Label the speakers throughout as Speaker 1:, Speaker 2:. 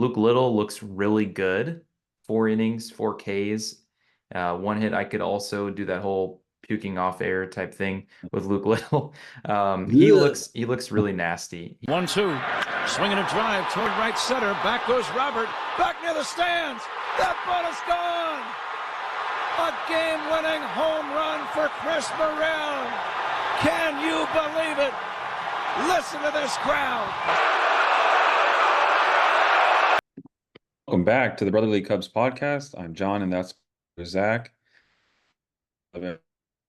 Speaker 1: Luke Little looks really good. 4 innings, 4 Ks. One hit. I could also do that whole puking off air type thing with Luke Little. He
Speaker 2: Ugh.
Speaker 1: looks really nasty.
Speaker 3: 1-2. Swinging a drive toward right center. Back goes Robert. Back near the stands. That ball is gone. A game-winning home run for Chris Morel. Can you believe it? Listen to this crowd.
Speaker 2: Welcome back to the Brotherly Cubs podcast. I'm John, and that's Zach of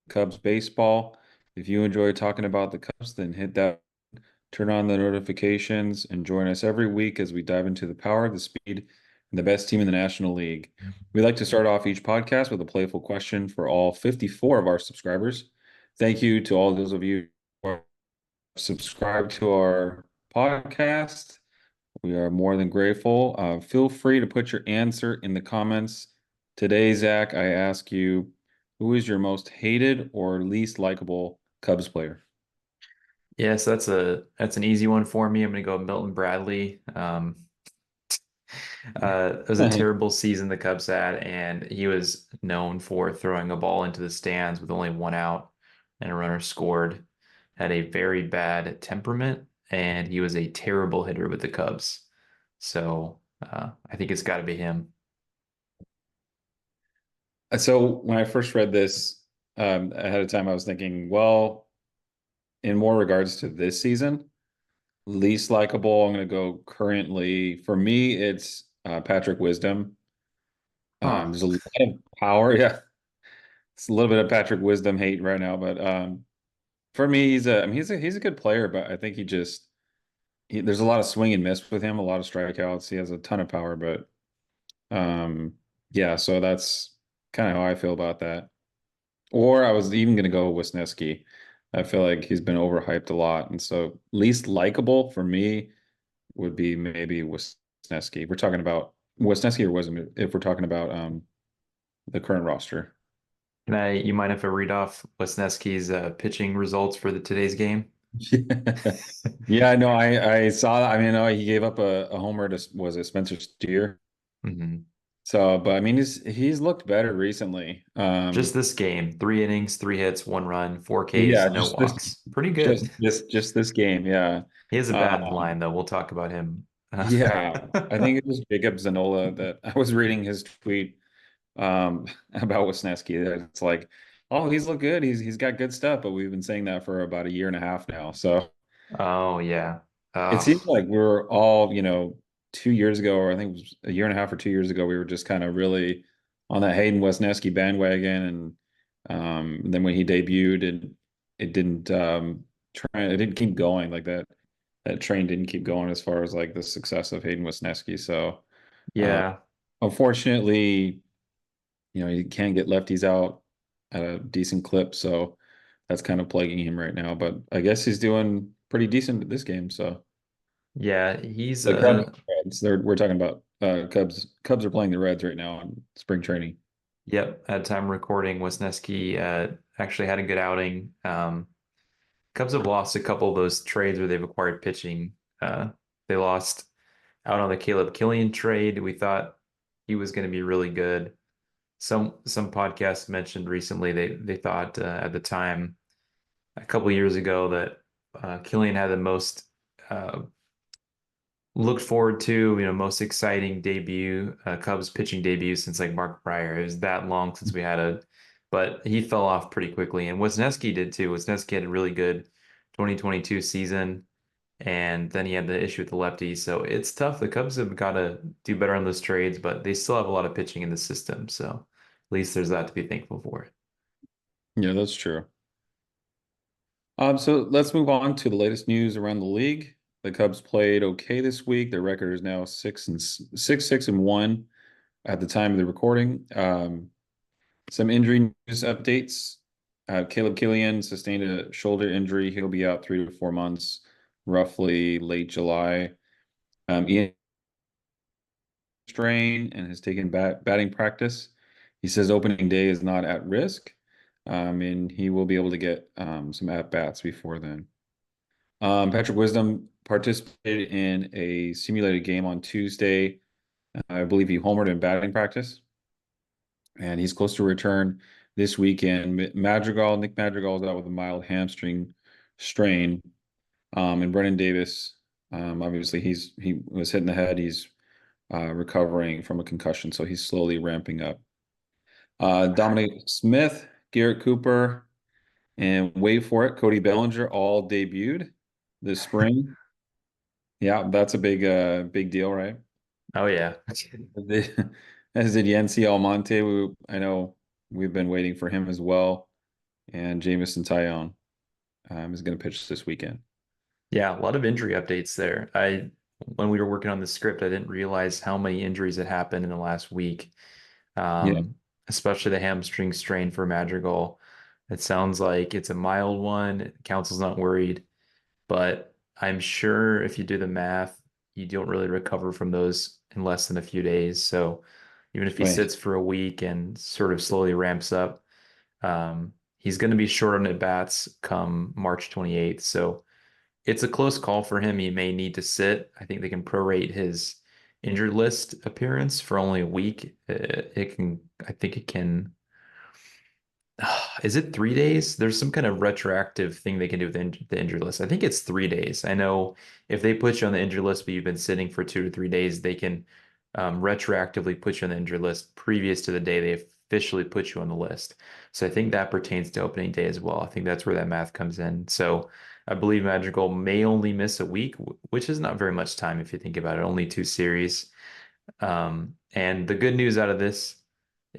Speaker 2: Cubs baseball. If you enjoy talking about the Cubs, then hit that, turn on the notifications, and join us every week as we dive into the power, the speed, and the best team in the National League. We like to start off each podcast with a playful question for all 54 of our subscribers. Thank you to all those of you who are subscribed to our podcast. We are more than grateful. Feel free to put your answer in the comments. Today, Zach, I ask you, who is your most hated or least likable Cubs player?
Speaker 1: Yes, that's an easy one for me. I'm gonna go with Milton Bradley. It was a terrible season the Cubs had, and he was known for throwing a ball into the stands with only one out and a runner scored. Had a very bad temperament, and he was a terrible hitter with the Cubs. So I think it's got to be him.
Speaker 2: So when I first read this ahead of time, I was thinking, well, in more regards to this season, least likable, I'm going to go currently. For me, it's Patrick Wisdom. There's a lot of power. Yeah, it's a little bit of Patrick Wisdom hate right now, but for me, he's a good player, but I think there's a lot of swing and miss with him, a lot of strikeouts. He has a ton of power, but yeah, so that's kind of how I feel about that. Or I was even going to go with Wesneski. I feel like he's been overhyped a lot, and so least likable for me would be maybe Wesneski. We're talking about Wesneski or wasn't it if we're talking about the current roster.
Speaker 1: You mind if I read off Wesneski's pitching results for today's game?
Speaker 2: Yeah, no, I saw that. I mean, no, he gave up a homer to, was it Spencer Steer?
Speaker 1: Hmm.
Speaker 2: So, but I mean, he's looked better recently.
Speaker 1: Just this game, 3 innings, 3 hits, 1 run, 4 Ks,
Speaker 2: Yeah,
Speaker 1: no walks. Pretty good.
Speaker 2: just this game, yeah.
Speaker 1: He has a bad
Speaker 2: Um,
Speaker 1: line, though. We'll talk about him.
Speaker 2: yeah, I think it was Jacob Zanola that I was reading his tweet about Wisniewski. It's like, oh, he's looked good. He's got good stuff, but we've been saying that for about a year and a half now. So
Speaker 1: Oh, yeah.
Speaker 2: it seems like we were all, 2 years ago, or I think it was a year and a half or 2 years ago, we were just kind of really on that Hayden Wesneski bandwagon. And then when he debuted, it didn't it didn't keep going like that. That train didn't keep going as far as like the success of Hayden Wesneski. So uh,
Speaker 1: Yeah.
Speaker 2: unfortunately, you can't get lefties out at a decent clip. So that's kind of plaguing him right now. But I guess he's doing pretty decent at this game. So
Speaker 1: Yeah, he's
Speaker 2: the Cubs, Reds, we're talking about Cubs. Cubs are playing the Reds right now in spring training.
Speaker 1: yep, at time recording, Wesneski actually had a good outing. Cubs have lost a couple of those trades where they've acquired pitching. They lost out on the Caleb Kilian trade. We thought he was going to be really good. Some podcasts mentioned recently they thought at the time a couple of years ago that Kilian had the most uh, looked forward to, most exciting debut, Cubs pitching debut since like Mark Prior. It was that long since we had but he fell off pretty quickly. And Wesneski did too. Wesneski had a really good 2022 season, and then he had the issue with the lefty. So it's tough. The Cubs have got to do better on those trades, but they still have a lot of pitching in the system. So at least there's that to be thankful for.
Speaker 2: Yeah, that's true. So let's move on to the latest news around the league. The Cubs played okay this week. Their record is now 6-1 at the time of the recording. Some injury news updates. Caleb Kilian sustained a shoulder injury. He'll be out 3 to 4 months, roughly late July. Ian strain and has taken batting practice. He says opening day is not at risk, and he will be able to get some at bats before then. Patrick Wisdom participated in a simulated game on Tuesday. I believe he homered in batting practice, and he's close to return this weekend. Nick Madrigal is out with a mild hamstring strain. And Brennan Davis, obviously he was hit in the head. He's recovering from a concussion, so he's slowly ramping up. Dominic Smith, Garrett Cooper, and wait for it, Cody Bellinger all debuted this spring. Yeah, that's a big deal, right?
Speaker 1: Oh yeah.
Speaker 2: As did Yancy Almonte. I know we've been waiting for him as well. And Jamison Tyone is going to pitch this weekend.
Speaker 1: Yeah, a lot of injury updates there. When we were working on the script, I didn't realize how many injuries had happened in the last week.
Speaker 2: Yeah.
Speaker 1: Especially the hamstring strain for Madrigal. It sounds like it's a mild one. Counsell's not worried, but I'm sure if you do the math, you don't really recover from those in less than a few days. So even if he
Speaker 2: Right.
Speaker 1: sits for a week and sort of slowly ramps up, he's going to be short on at bats come March 28th. So it's a close call for him. He may need to sit. I think they can prorate his injured list appearance for only a week. I think it can. Is it 3 days? There's some kind of retroactive thing they can do with the injured list. I think it's 3 days. I know if they put you on the injured list, but you've been sitting for 2 to 3 days, they can retroactively put you on the injured list previous to the day they officially put you on the list. So I think that pertains to opening day as well. I think that's where that math comes in. So I believe Madrigal may only miss a week, which is not very much time if you think about it. Only 2 series. And the good news out of this,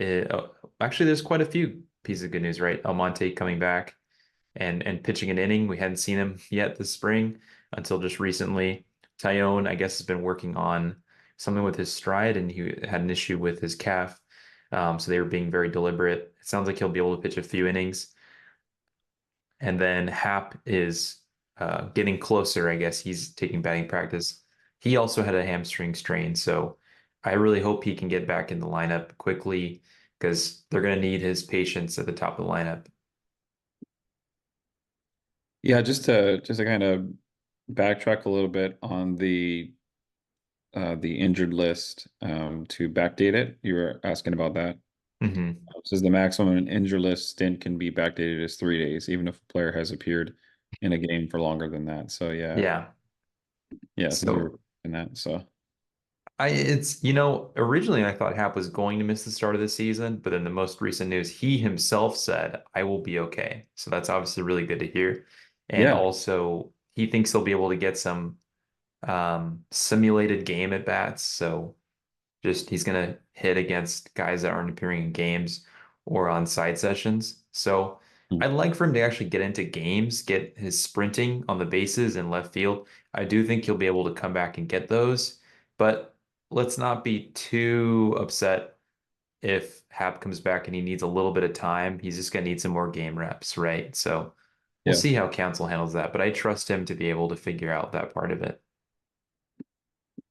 Speaker 1: actually, there's quite a few pieces of good news, right? Almonte coming back and pitching an inning. We hadn't seen him yet this spring until just recently. Tyone, I guess, has been working on something with his stride, and he had an issue with his calf. So they were being very deliberate. It sounds like he'll be able to pitch a few innings. And then Hap is getting closer. I guess he's taking batting practice. He also had a hamstring strain, so I really hope he can get back in the lineup quickly because they're going to need his patience at the top of the lineup.
Speaker 2: Yeah, just to kind of backtrack a little bit on the injured list to backdate it. You were asking about that.
Speaker 1: Hmm.
Speaker 2: It says the maximum injured list stint can be backdated as 3 days, even if a player has appeared in a game for longer than that. So
Speaker 1: Yeah.
Speaker 2: since you
Speaker 1: So
Speaker 2: were in that, so
Speaker 1: originally I thought Hap was going to miss the start of the season, but in the most recent news, he himself said, I will be okay. So that's obviously really good to hear. And
Speaker 2: yeah.
Speaker 1: also, he thinks he'll be able to get some simulated game at bats. So just he's going to hit against guys that aren't appearing in games or on side sessions. So
Speaker 2: Hmm.
Speaker 1: I'd like for him to actually get into games, get his sprinting on the bases in left field. I do think he'll be able to come back and get those, but let's not be too upset if Hap comes back and he needs a little bit of time. He's just going to need some more game reps, right? So we'll
Speaker 2: Yeah.
Speaker 1: see how Counsell handles that, but I trust him to be able to figure out that part of it.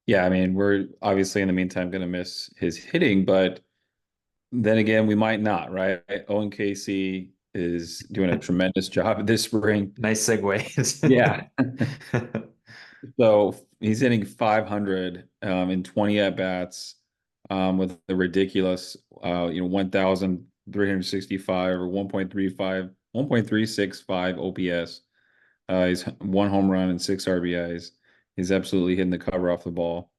Speaker 2: Yeah, I mean, we're obviously in the meantime going to miss his hitting, but then again, we might not, right? Owen Caissie is doing a tremendous job this spring.
Speaker 1: Nice segue.
Speaker 2: Yeah. So he's hitting 500 in 20 at bats with a ridiculous 1,365 or 1.365 OPS. He's one home run and 6 RBIs. He's absolutely hitting the cover off the ball.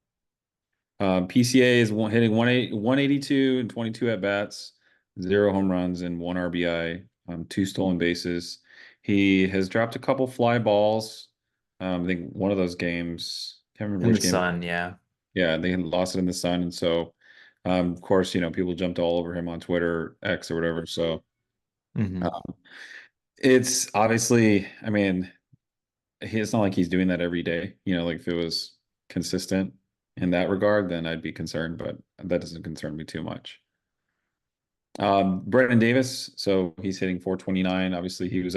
Speaker 2: PCA is hitting 182 and 22 at bats, 0 home runs and 1 RBI, 2 stolen bases. He has dropped a couple fly balls. I think one of those games, can't remember
Speaker 1: In the
Speaker 2: which game.
Speaker 1: sun, yeah.
Speaker 2: Yeah, they had lost it in the sun, and so of course, people jumped all over him on Twitter, X or whatever. So
Speaker 1: Hmm.
Speaker 2: um, it's obviously, I mean, it's not like he's doing that every day. Like if it was consistent in that regard, then I'd be concerned, but that doesn't concern me too much. Brendan Davis, so he's hitting 429. Obviously, he's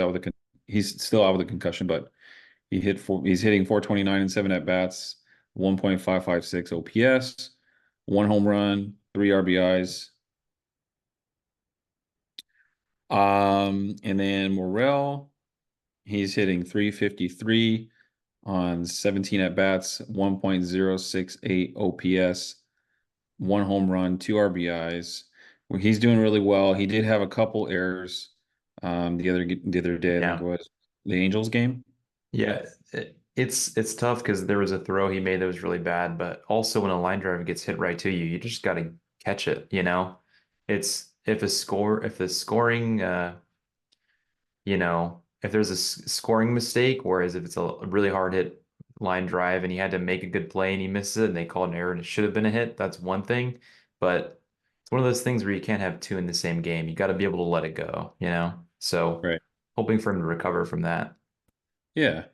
Speaker 2: still out with a concussion, but he's hitting 429 and 7 at bats, 1.556 OPS, 1 home run, 3 RBIs. And then Morel, he's hitting 353, on 17 at bats, 1.068 OPS, 1 home run, 2 RBIs. Well, he's doing really well. He did have a couple errors the other day. I think
Speaker 1: Yeah.
Speaker 2: it was the Angels game.
Speaker 1: Yeah, it's tough because there was a throw he made that was really bad, but also when a line drive gets hit right to you, you just got to catch it, you know? It's if the scoring if there's a scoring mistake, whereas if it's a really hard hit line drive and he had to make a good play and he misses it and they called an error and it should have been a hit, that's one thing. But it's one of those things where you can't have two in the same game. You got to be able to let it go, you know? So
Speaker 2: Right.
Speaker 1: hoping for him to recover from that.
Speaker 2: Yeah.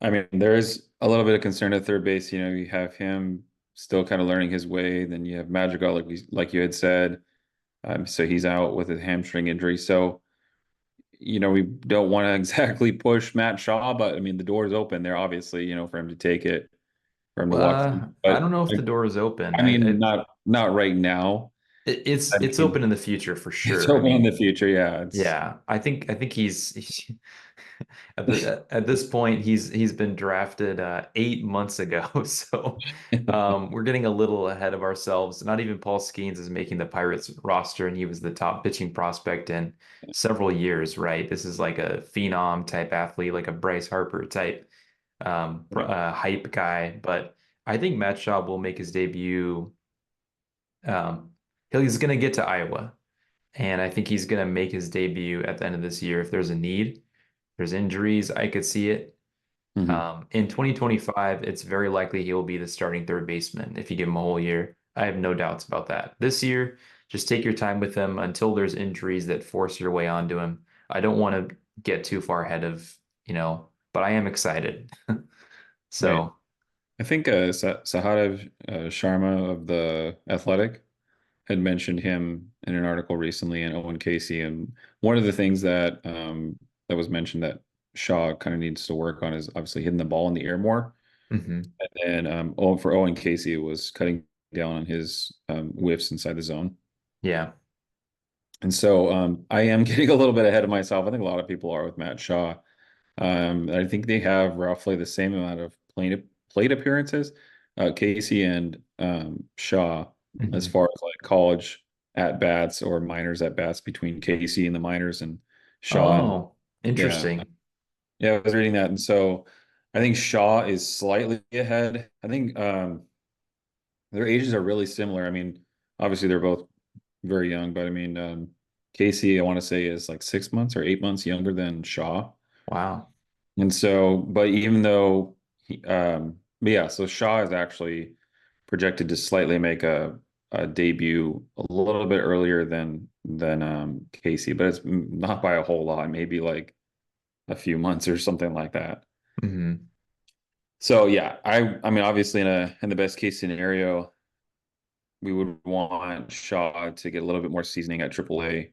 Speaker 2: I mean, there is a little bit of concern at third base. You have him still kind of learning his way. Then you have Madrigal, like you had said. So he's out with a hamstring injury. So, we don't want to exactly push Matt Shaw, but I mean, the door is open there, obviously, for him to take it, for him to walk through.
Speaker 1: I don't
Speaker 2: But
Speaker 1: know if the door is open.
Speaker 2: I mean, not right now. I
Speaker 1: It's
Speaker 2: mean,
Speaker 1: open in the future for
Speaker 2: it's
Speaker 1: sure. I
Speaker 2: open in
Speaker 1: mean,
Speaker 2: the future. Yeah,
Speaker 1: yeah, I think he's at this point he's been drafted 8 months ago. So we're getting a little ahead of ourselves. Not even Paul Skeens is making the Pirates roster, and he was the top pitching prospect in several years, right? This is like a phenom type athlete, like a Bryce Harper type
Speaker 2: right.
Speaker 1: hype guy. But I think Matt Shaw will make his debut. Um, he's going to get to Iowa. And I think he's going to make his debut at the end of this year. If there's a need, there's injuries, I could see it.
Speaker 2: Mhm.
Speaker 1: In 2025, it's very likely he will be the starting third baseman if you give him a whole year. I have no doubts about that. This year, just take your time with him until there's injuries that force your way onto him. I don't want to get too far ahead but I am excited.
Speaker 2: Right.
Speaker 1: So,
Speaker 2: I think Sahadev Sharma of the Athletic had mentioned him in an article recently, and Owen Caissie. And one of the things that was mentioned that Shaw kind of needs to work on is obviously hitting the ball in the air more.
Speaker 1: mhm.
Speaker 2: And for Owen Caissie, it was cutting down on his whiffs inside the zone.
Speaker 1: Yeah.
Speaker 2: And so I am getting a little bit ahead of myself. I think a lot of people are with Matt Shaw. I think they have roughly the same amount of plate appearances, Casey and Shaw, as
Speaker 1: Mhm.
Speaker 2: far as like college at bats or minors at bats between Casey and the minors and Shaw. And
Speaker 1: Oh,
Speaker 2: yeah,
Speaker 1: interesting.
Speaker 2: yeah, I was reading that. And so I think Shaw is slightly ahead. I think their ages are really similar. I mean, obviously they're both very young, but I mean, Casey, I want to say is like 6 months or 8 months younger than Shaw.
Speaker 1: Wow.
Speaker 2: And so, but even though but yeah, so Shaw is actually projected to slightly make a debut a little bit earlier than Casey, but it's not by a whole lot, maybe like a few months or something like that.
Speaker 1: Mhm.
Speaker 2: So yeah, I mean obviously in the best case scenario, we would want Shaw to get a little bit more seasoning at AAA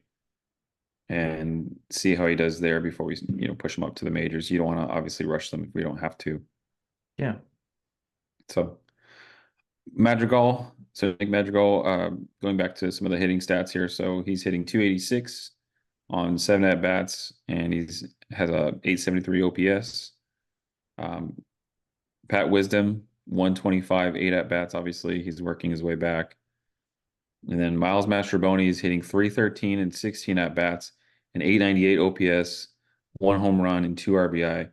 Speaker 2: and see how he does there before we push him up to the majors. You don't want to obviously rush them if we don't have to.
Speaker 1: Yeah.
Speaker 2: So Madrigal. So Nick Madrigal, going back to some of the hitting stats here. So he's hitting 286 on 7 at bats, and he's has a 873 OPS. Um, Pat Wisdom, 125, 8 at bats. Obviously, he's working his way back. And then Miles Mastrobuoni is hitting 313 and 16 at bats, and 898 OPS, 1 home run and 2 RBI.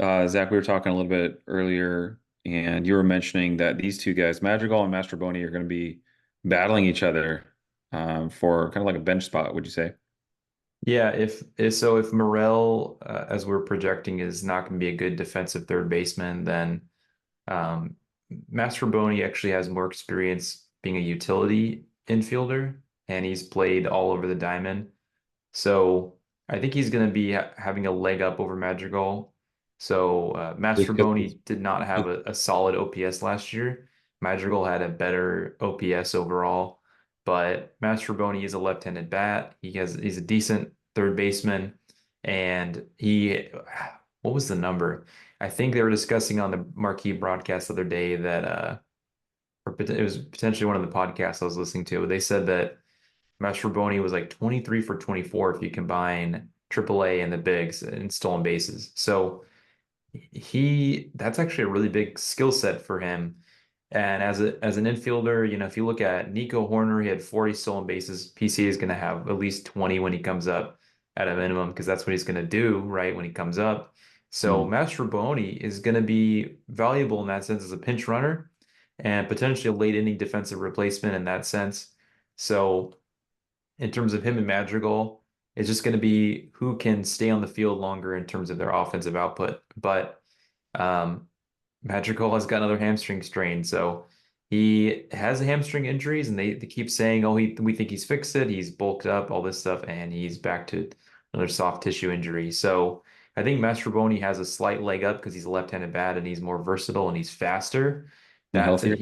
Speaker 2: Zach, we were talking a little bit earlier, and you were mentioning that these two guys, Madrigal and Mastrobuoni, are going to be battling each other for kind of like a bench spot, would you say?
Speaker 1: Yeah, if Morel, as we're projecting, is not going to be a good defensive third baseman, then um, Mastrobuoni actually has more experience being a utility infielder, and he's played all over the diamond. So I think he's going to be having a leg up over Madrigal. So
Speaker 2: Just because
Speaker 1: Mastrobuoni did not have a solid OPS last year. Madrigal had a better OPS overall, but Mastrobuoni is a left-handed bat. He's a decent third baseman, and what was the number? I think they were discussing on the marquee broadcast the other day that it was potentially one of the podcasts I was listening to. They said that Mastrobuoni was like 23 for 24 if you combine AAA and the bigs in stolen bases. So That's actually a really big skill set for him. And as an infielder, if you look at Nico Horner, he had 40 stolen bases. PCA is going to have at least 20 when he comes up at a minimum, because that's what he's going to do, right, when he comes up. So
Speaker 2: Mm.
Speaker 1: Mastrobuoni is going to be valuable in that sense as a pinch runner and potentially a late inning defensive replacement in that sense. So in terms of him and Madrigal, it's just going to be who can stay on the field longer in terms of their offensive output. But um, Madrigal has got another hamstring strain, so he has hamstring injuries, and they keep saying, "Oh, we think he's fixed it. He's bulked up, all this stuff, and he's back to another soft tissue injury." So I think Mastrobuoni has a slight leg up because he's a left-handed bat and he's more versatile and he's faster.
Speaker 2: And
Speaker 1: That
Speaker 2: healthier.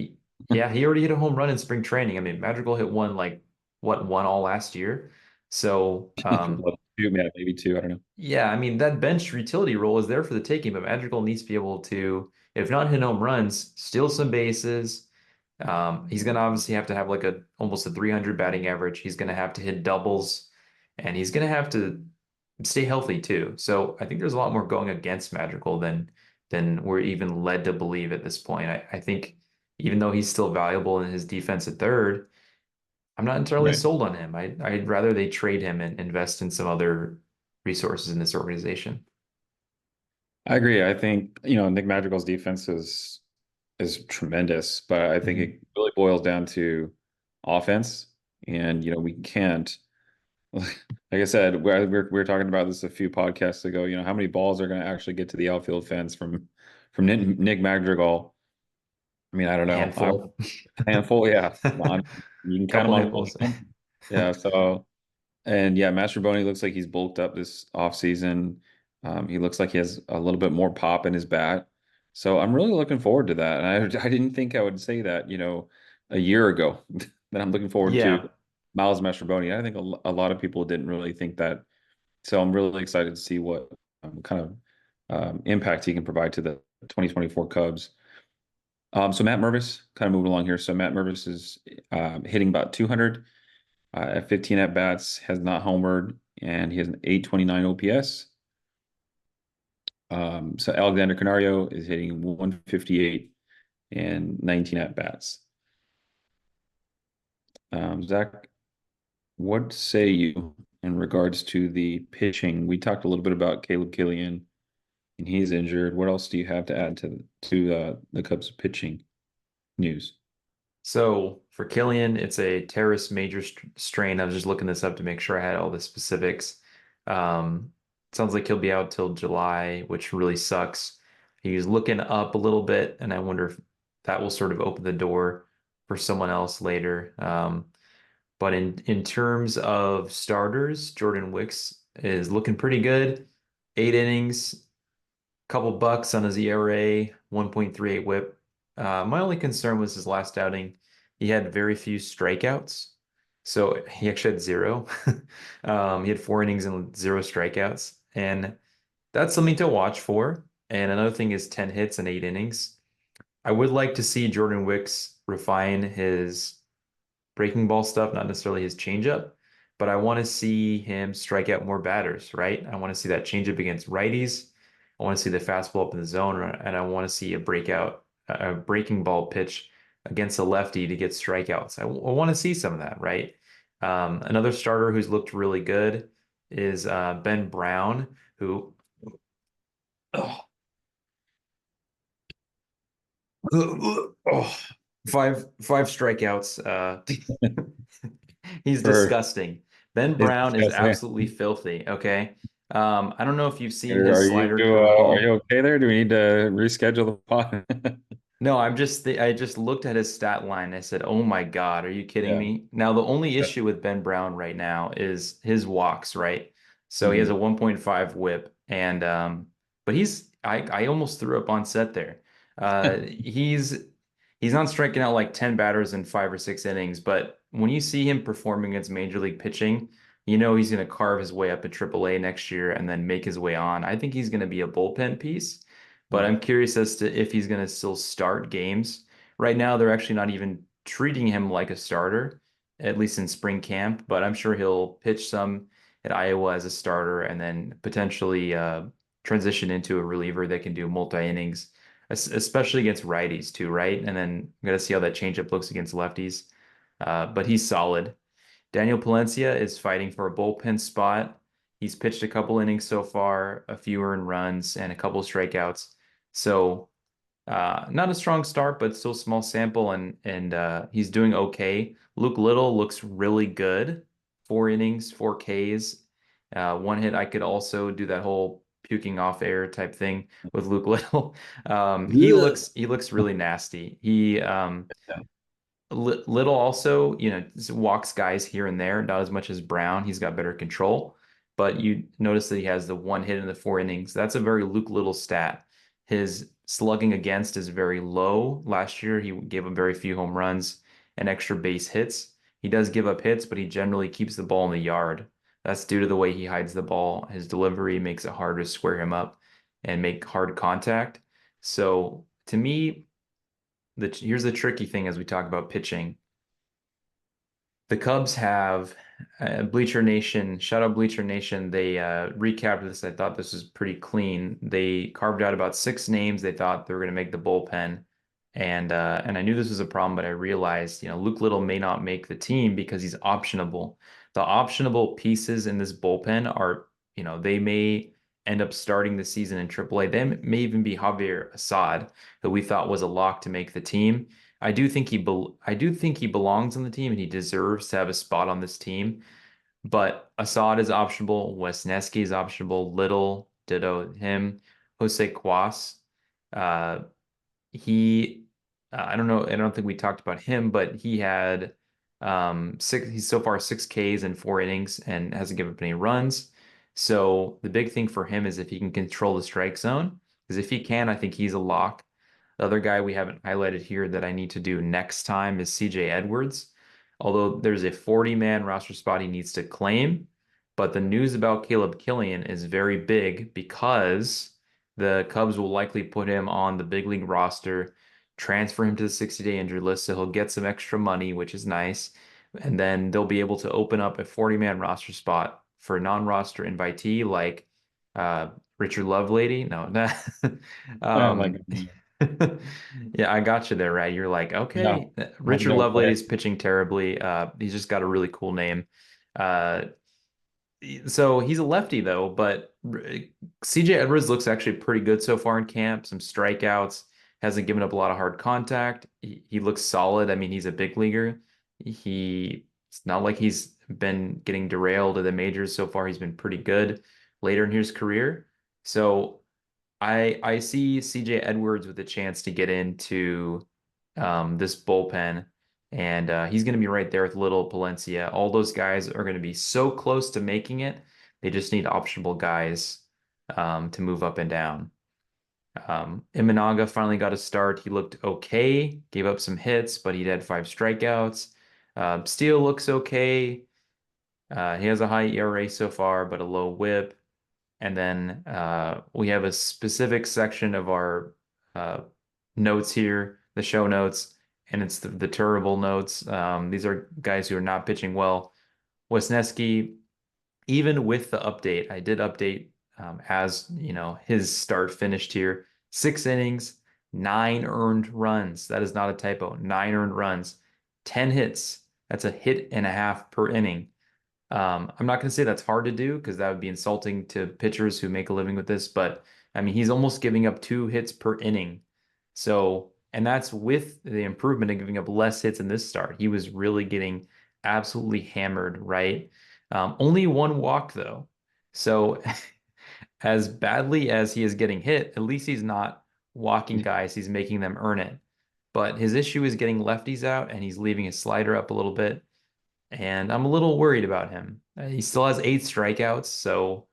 Speaker 1: yeah, he already hit a home run in spring training. I mean, Madrigal hit one like what one all last year. So
Speaker 2: Well, two, yeah, maybe two. I don't know.
Speaker 1: yeah, I mean, that bench utility role is there for the taking, but Madrigal needs to be able to, if not hit home runs, steal some bases. He's going to obviously have to have like almost a 300 batting average. He's going to have to hit doubles, and he's going to have to stay healthy too. So I think there's a lot more going against Madrigal than we're even led to believe at this point. I think even though he's still valuable in his defense at third, I'm not entirely
Speaker 2: Right.
Speaker 1: sold on him. I'd rather they trade him and invest in some other resources in this organization.
Speaker 2: I agree. I think, Nick Madrigal's defense is tremendous, but I think
Speaker 1: Mhm.
Speaker 2: it really boils down to offense. And, we can't, like I said, we were talking about this a few podcasts ago, how many balls are going to actually get to the outfield fence from Nick Madrigal? I mean, I don't know.
Speaker 1: Handful,
Speaker 2: A handful, yeah. You can count them
Speaker 1: couple
Speaker 2: on one
Speaker 1: handfuls.
Speaker 2: hand. Yeah, so and yeah, Mastrobuoni looks like he's bulked up this offseason. He looks like he has a little bit more pop in his bat. So I'm really looking forward to that. And I didn't think I would say that, a year ago that I'm looking forward to
Speaker 1: Yeah.
Speaker 2: Miles Mastrobuoni. I think a lot of people didn't really think that. So I'm really excited to see what kind of impact he can provide to the 2024 Cubs. So Matt Mervis, kind of moving along here. So Matt Mervis is hitting about 200 at 15 at bats, has not homered, and he has an 829 OPS. So Alexander Canario is hitting 158 and 19 at bats. Zach, what say you in regards to the pitching? We talked a little bit about Caleb Kilian, and he's injured. What else do you have to add to the Cubs pitching news?
Speaker 1: So for Killian, it's a teres major strain. I was just looking this up to make sure I had all the specifics. Um, Sounds like he'll be out till July, which really sucks. He's looking up a little bit, and I wonder if that will sort of open the door for someone else later. But in terms of starters, Jordan Wicks is looking pretty good. 8 innings, couple bucks on his ERA, 1.38 whip. My only concern was his last outing. He had very few strikeouts. So he actually had zero. He had 4 innings and zero strikeouts. And that's something to watch for. And another thing is 10 hits and 8 innings. I would like to see Jordan Wicks refine his breaking ball stuff, not necessarily his changeup, but I want to see him strike out more batters, right? I want to see that changeup against righties. I want to see the fastball up in the zone, and I want to see a breaking ball pitch against a lefty to get strikeouts. I want to see some of that, right? Another starter who's looked really good is Ben Brown, who oh, oh, five strikeouts. He's
Speaker 2: For
Speaker 1: disgusting. Ben
Speaker 2: his
Speaker 1: Brown is
Speaker 2: disgusting.
Speaker 1: absolutely filthy. Okay. I don't know if you've seen
Speaker 2: Are
Speaker 1: his
Speaker 2: you
Speaker 1: slider
Speaker 2: are you
Speaker 1: curveball.
Speaker 2: okay there? Do we need to reschedule the pod?
Speaker 1: No, I just looked at his stat line. I said, "Oh my God, are you kidding
Speaker 2: Yeah.
Speaker 1: me?" Now, the only
Speaker 2: Yeah.
Speaker 1: issue with Ben Brown right now is his walks, right? So he has a
Speaker 2: Mhm.
Speaker 1: 1.5 whip, and but I almost threw up on set there. He's not striking out like 10 batters in 5 or 6 innings, but when you see him performing against major league pitching, you know he's going to carve his way up at AAA next year and then make his way on. I think he's going to be a bullpen piece. But
Speaker 2: Mhm.
Speaker 1: I'm curious as to if he's going to still start games. Right now, they're actually not even treating him like a starter, at least in spring camp. But I'm sure he'll pitch some at Iowa as a starter and then potentially transition into a reliever that can do multi-innings, especially against righties too, right? And then we got to see how that changeup looks against lefties. But he's solid. Daniel Palencia is fighting for a bullpen spot. He's pitched a couple innings so far, a few earned runs, and a couple strikeouts. So not a strong start, but still small sample, and he's doing okay. Luke Little looks really good. 4 innings, 4 Ks, 1 hit. I could also do that whole puking off air type thing with Luke Little. He looks really nasty. Little also, walks guys here and there, not as much as Brown. He's got better control, but you notice that he has the 1 hit in the 4 innings. That's a very Luke Little stat. His slugging against is very low. Last year, he gave up very few home runs and extra base hits. He does give up hits, but he generally keeps the ball in the yard. That's due to the way he hides the ball. His delivery makes it hard to square him up and make hard contact. So to me, here's the tricky thing as we talk about pitching. The Cubs have Bleacher Nation, shout out Bleacher Nation. They recapped this. I thought this was pretty clean. They carved out about 6 names they thought they were going to make the bullpen. And I knew this was a problem, but I realized, Luke Little may not make the team because he's optionable. The optionable pieces in this bullpen are, they may end up starting the season in AAA. They may even be Javier Assad, who we thought was a lock to make the team. I do think he belongs on the team and he deserves to have a spot on this team. But Assad is optionable, Wesneski is optionable, Little, ditto him, Jose Cuas. I don't know, I don't think we talked about him, but he had he's so far 6 Ks in 4 innings and hasn't given up any runs. So the big thing for him is if he can control the strike zone, because if he can, I think he's a lock. The other guy we haven't highlighted here that I need to do next time is CJ Edwards. Although there's a 40-man roster spot he needs to claim, but the news about Caleb Kilian is very big because the Cubs will likely put him on the big league roster, transfer him to the 60-day injury list, so he'll get some extra money, which is nice. And then they'll be able to open up a 40-man roster spot for a non-roster invitee like Richard Lovelady. No, yeah, I got you there, right? You're like, okay,
Speaker 2: No,
Speaker 1: Richard
Speaker 2: no
Speaker 1: Lovelady's pitching terribly. He's just got a really cool name. So he's a lefty though, but CJ Edwards looks actually pretty good so far in camp. Some strikeouts, hasn't given up a lot of hard contact. He looks solid. I mean, he's a big leaguer. It's not like he's been getting derailed at the majors so far. He's been pretty good later in his career. So I see CJ Edwards with a chance to get into this bullpen, and he's going to be right there with Little, Palencia. All those guys are going to be so close to making it. They just need optionable guys to move up and down. Imanaga finally got a start. He looked okay, gave up some hits, but he had 5 strikeouts. Steele looks okay. He has a high ERA so far, but a low WHIP. And then we have a specific section of our notes here, the show notes, and it's the terrible notes. These are guys who are not pitching well. Wesneski, even with the update, I did update as his start finished here. 6 innings, 9 earned runs. That is not a typo. 9 earned runs, 10 hits. That's a hit and a half per inning. I'm not going to say that's hard to do because that would be insulting to pitchers who make a living with this, but I mean, he's almost giving up 2 hits per inning. So, and that's with the improvement of giving up less hits in this start. He was really getting absolutely hammered, right? Only 1 walk though. So as badly as he is getting hit, at least he's not walking guys. He's making them earn it. But his issue is getting lefties out and he's leaving his slider up a little bit. And I'm a little worried about him. He still has 8 strikeouts. So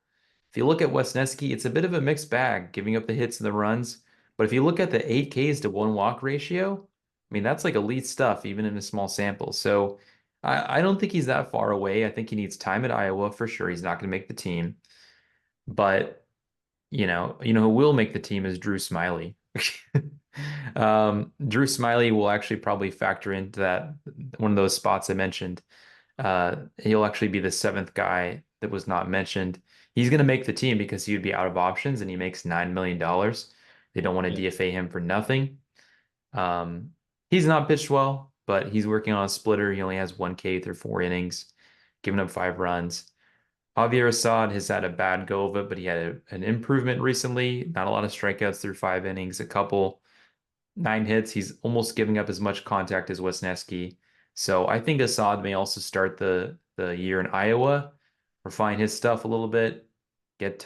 Speaker 1: if you look at Wesneski, it's a bit of a mixed bag, giving up the hits and the runs. But if you look at the 8 Ks to 1 walk ratio, I mean, that's like elite stuff, even in a small sample. So I don't think he's that far away. I think he needs time at Iowa for sure. He's not going to make the team. But, who will make the team is Drew Smyly. Drew Smyly will actually probably factor into that, one of those spots I mentioned. He'll actually be the 7th guy that was not mentioned. he's going to make the team because he would be out of options and he makes $9 million. They don't want to
Speaker 2: Yeah.
Speaker 1: DFA him for nothing. Um, he's not pitched well, but he's working on a splitter. He only has 1K through 4 innings, giving up 5 runs. Javier Assad has had a bad go of it, but he had an improvement recently. Not a lot of strikeouts through 5 innings, a couple 9 hits. He's almost giving up as much contact as Wesneski. So I think Assad may also start the year in Iowa, refine his stuff a little bit, get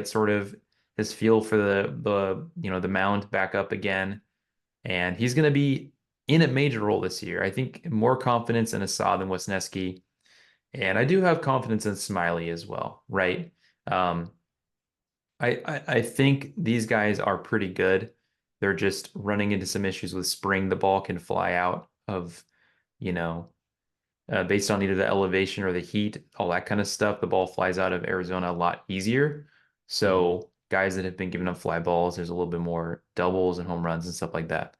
Speaker 1: sort of his feel for the mound back up again. And he's going to be in a major role this year. I think more confidence in Assad than Wesneski. And I do have confidence in Smyly as well, right? Um, I think these guys are pretty good. They're just running into some issues with spring. The ball can fly out of, you know, based on either the elevation or the heat, all that kind of stuff. The ball flies out of Arizona a lot easier.
Speaker 2: Mhm.
Speaker 1: So guys that have been giving up fly balls, there's a little bit more doubles and home runs and stuff like that.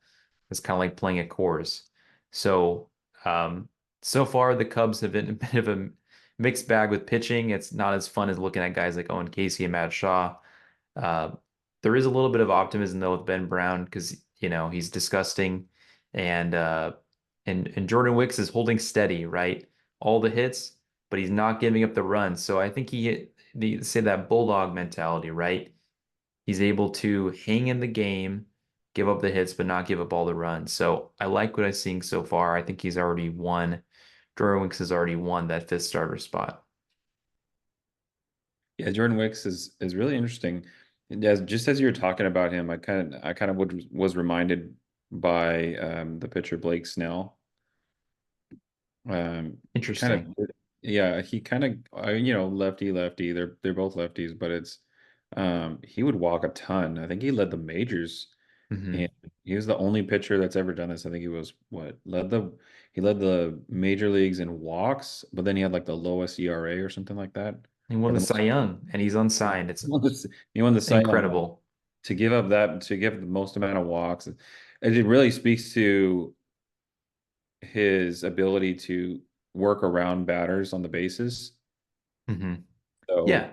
Speaker 1: It's kind of like playing at Coors. So, um, so far the Cubs have been a bit of a mixed bag with pitching. It's not as fun as looking at guys like Owen Caissie and Matt Shaw. Uh, there is a little bit of optimism though with Ben Brown because he's disgusting, and and Jordan Wicks is holding steady, right? All the hits, but he's not giving up the runs. So I think they say that bulldog mentality, right? He's able to hang in the game, give up the hits, but not give up all the runs. So I like what I'm seeing so far. I think he's already won. Jordan Wicks has already won that fifth starter spot.
Speaker 2: Yeah, Jordan Wicks is really interesting. And just as you were talking about him, I kind of was reminded by the pitcher Blake Snell. Kind
Speaker 1: Interesting.
Speaker 2: of, yeah, he kind of lefty lefty. They're both lefties, but it's he would walk a ton. I think he led the majors, and
Speaker 1: Hmm.
Speaker 2: he was the only pitcher that's ever done this. I think he was what he led the major leagues in walks, but then he had like the lowest ERA or something like that,
Speaker 1: He won
Speaker 2: or
Speaker 1: the
Speaker 2: the
Speaker 1: Cy
Speaker 2: most.
Speaker 1: Young, and he's unsigned. It's
Speaker 2: He won the Cy Young.
Speaker 1: incredible.
Speaker 2: To give the most amount of walks, it really speaks to his ability to work around batters on the bases.
Speaker 1: Hmm.
Speaker 2: So
Speaker 1: Yeah,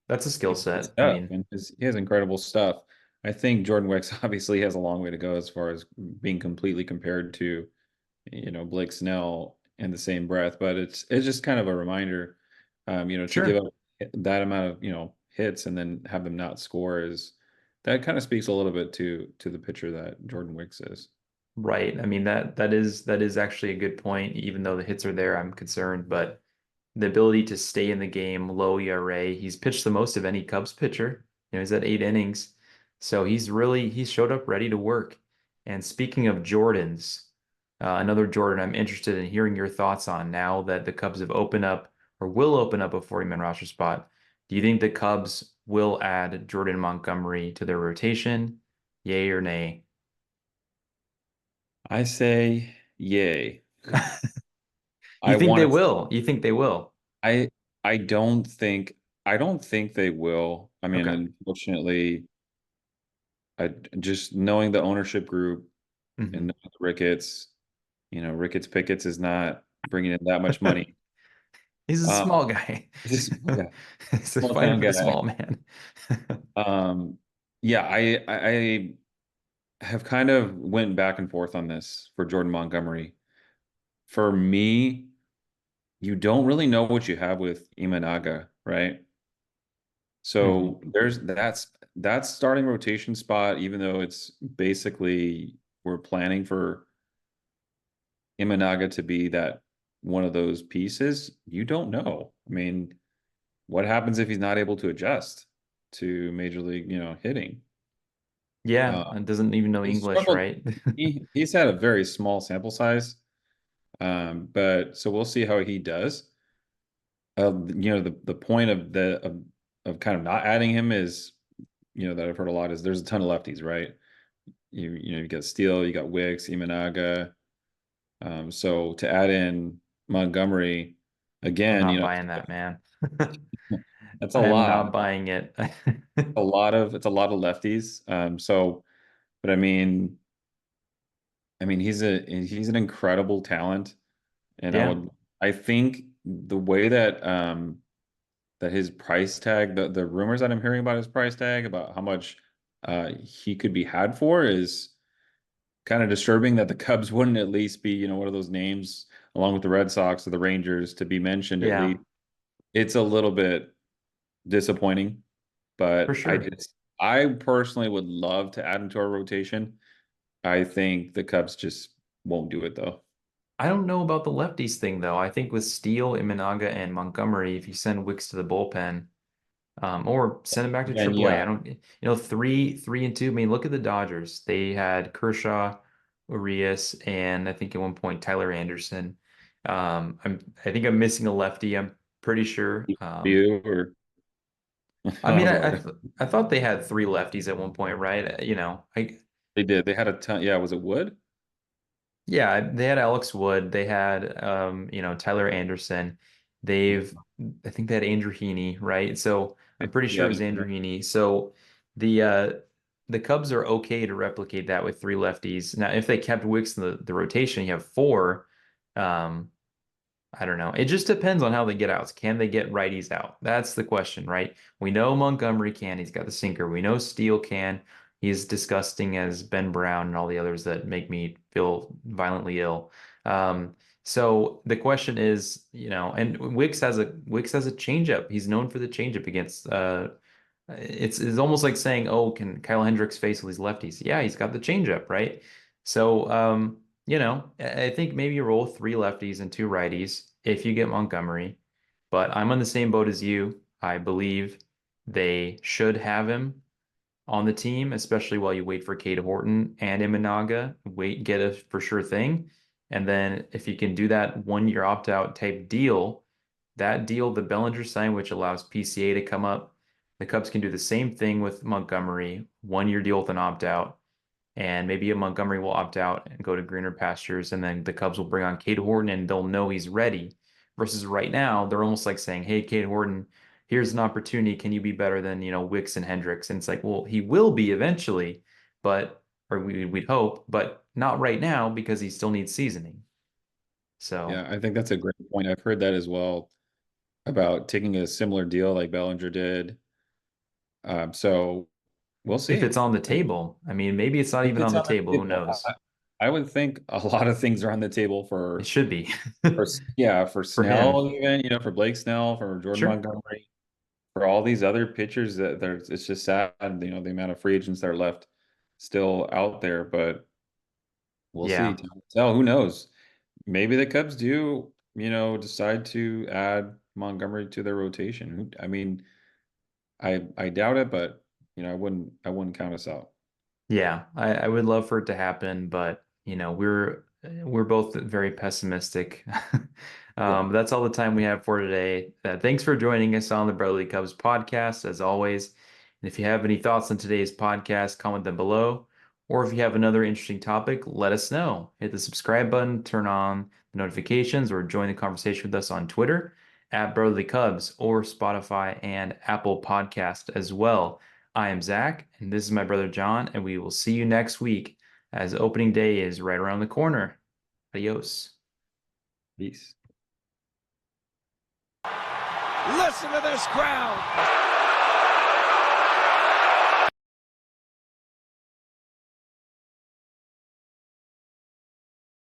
Speaker 1: that's a skill
Speaker 2: he has good
Speaker 1: set. I
Speaker 2: stuff,
Speaker 1: mean,
Speaker 2: and he has incredible stuff. I think Jordan Wicks obviously has a long way to go as far as being completely compared to, Blake Snell in the same breath, but it's just kind of a reminder, to give
Speaker 1: sure.
Speaker 2: up that amount of, hits and then have them not score is that kind of speaks a little bit to the pitcher that Jordan Wicks is.
Speaker 1: Right. I mean that is actually a good point. Even though the hits are there, I'm concerned, but the ability to stay in the game, low ERA, he's pitched the most of any Cubs pitcher. He's at 8 innings. So he's showed up ready to work. And speaking of Jordans, another Jordan I'm interested in hearing your thoughts on now that the Cubs have opened up or will open up a 40-man roster spot. Do you think the Cubs will add Jordan Montgomery to their rotation? Yay or nay?
Speaker 2: I say yay.
Speaker 1: You
Speaker 2: I
Speaker 1: think they
Speaker 2: want to.
Speaker 1: will? You think they will?
Speaker 2: I I don't think they will. I mean,
Speaker 1: Okay.
Speaker 2: unfortunately, I just knowing the ownership group and
Speaker 1: Hmm.
Speaker 2: knowing Ricketts, Ricketts Picketts is not bringing in that much money.
Speaker 1: He's a
Speaker 2: Um,
Speaker 1: small guy.
Speaker 2: just yeah,
Speaker 1: He's
Speaker 2: small
Speaker 1: fighting
Speaker 2: town
Speaker 1: for the
Speaker 2: guy.
Speaker 1: small man.
Speaker 2: Yeah, I have kind of went back and forth on this for Jordan Montgomery. For me, you don't really know what you have with Imanaga, right?
Speaker 1: Hmm.
Speaker 2: So there's that's starting rotation spot, even though it's basically we're planning for Imanaga to be that one of those pieces. You don't know. I mean, what happens if he's not able to adjust to major league, hitting?
Speaker 1: Yeah,
Speaker 2: Uh,
Speaker 1: and doesn't even know
Speaker 2: he's
Speaker 1: English,
Speaker 2: struggled.
Speaker 1: right?
Speaker 2: He's had a very small sample size, but so we'll see how he does. The point of kind of not adding him is, that I've heard a lot is there's a ton of lefties, right? You got Steele, you got Wicks, Imanaga. So to add in Montgomery
Speaker 1: I'm
Speaker 2: again,
Speaker 1: not buying that, man.
Speaker 2: that's a
Speaker 1: I am
Speaker 2: lot.
Speaker 1: not buying it.
Speaker 2: It's a lot of lefties. But I mean, he's an incredible talent, and
Speaker 1: Yeah.
Speaker 2: I think the way that that his price tag, the rumors that I'm hearing about his price tag, about how much he could be had for, is kind of disturbing, that the Cubs wouldn't at least be, one of those names along with the Red Sox or the Rangers to be mentioned at
Speaker 1: Yeah,
Speaker 2: least. It's a little bit disappointing,
Speaker 1: for
Speaker 2: but
Speaker 1: sure.
Speaker 2: I personally would love to add him to our rotation. I think the Cubs just won't do it though.
Speaker 1: I don't know about the lefties thing though. I think with Steele, Imanaga, and Montgomery, if you send Wicks to the bullpen, or send him back to
Speaker 2: And
Speaker 1: AAA.
Speaker 2: yeah,
Speaker 1: I don't, 3-3-2. I mean, look at the Dodgers. They had Kershaw, Urias, and I think at one point Tyler Anderson. I think I'm missing a lefty. I'm pretty sure.
Speaker 2: you or
Speaker 1: I
Speaker 2: I don't
Speaker 1: mean,
Speaker 2: know.
Speaker 1: I thought they had three lefties at one point, right?
Speaker 2: They did. They had a ton. Yeah, was it Wood?
Speaker 1: Yeah, they had Alex Wood. They had, Tyler Anderson. I think they had Andrew Heaney, right? So I'm pretty sure it
Speaker 2: Yeah,
Speaker 1: was Andrew Heaney. So the uh, the Cubs are okay to replicate that with three lefties. Now, if they kept Wicks in the rotation, you have four. Um, I don't know. It just depends on how they get outs. Can they get righties out? That's the question, right? We know Montgomery can. He's got the sinker. We know Steele can. He's disgusting as Ben Brown and all the others that make me feel violently ill. So the question is, and Wicks has a changeup. He's known for the changeup against it's almost like saying, oh, can Kyle Hendricks face all these lefties? Yeah, he's got the changeup, right? So, I think maybe you roll three lefties and two righties if you get Montgomery. But I'm on the same boat as you. I believe they should have him on the team, especially while you wait for Cade Horton and Imanaga. Wait, get a for sure thing. And then if you can do that 1 year opt-out type deal, that deal, the Bellinger sign, which allows PCA to come up, the Cubs can do the same thing with Montgomery, 1 year deal with an opt-out. And maybe a Montgomery will opt out and go to greener pastures, and then the Cubs will bring on Cade Horton and they'll know he's ready. Versus right now, they're almost like saying, hey, Cade Horton, here's an opportunity. Can you be better than, Wicks and Hendricks? And it's like, well, he will be eventually, or we'd hope, but not right now because he still needs seasoning. So
Speaker 2: yeah. I think that's a great point. I've heard that as well about taking a similar deal like Bellinger did. So we'll
Speaker 1: if
Speaker 2: see.
Speaker 1: it's on the table, I mean, maybe it's not
Speaker 2: If
Speaker 1: even on
Speaker 2: it's
Speaker 1: the
Speaker 2: on the
Speaker 1: table. Who
Speaker 2: table,
Speaker 1: knows?
Speaker 2: I would think a lot of things are on the table
Speaker 1: It should be
Speaker 2: for
Speaker 1: for him.
Speaker 2: Snell, even, for Blake Snell, for Jordan
Speaker 1: Sure.
Speaker 2: Montgomery, for all these other pitchers that it's just sad, the amount of free agents that are left still out there, but we'll see.
Speaker 1: Yeah.
Speaker 2: Time will tell. Who knows? Maybe the Cubs do, decide to add Montgomery to their rotation. I mean, I doubt it, but I wouldn't count us out.
Speaker 1: Yeah, I would love for it to happen, but we're both very pessimistic.
Speaker 2: Yeah.
Speaker 1: That's all the time we have for today. Thanks for joining us on the Brotherly Cubs podcast, as always. And if you have any thoughts on today's podcast, comment them below. Or if you have another interesting topic, let us know. Hit the subscribe button, turn on the notifications, or join the conversation with us on Twitter at Brotherly Cubs or Spotify and Apple Podcast as well. I am Zach, and this is my brother John, and we will see you next week as opening day is right around the corner. Adios.
Speaker 2: Peace.
Speaker 3: Listen to this crowd.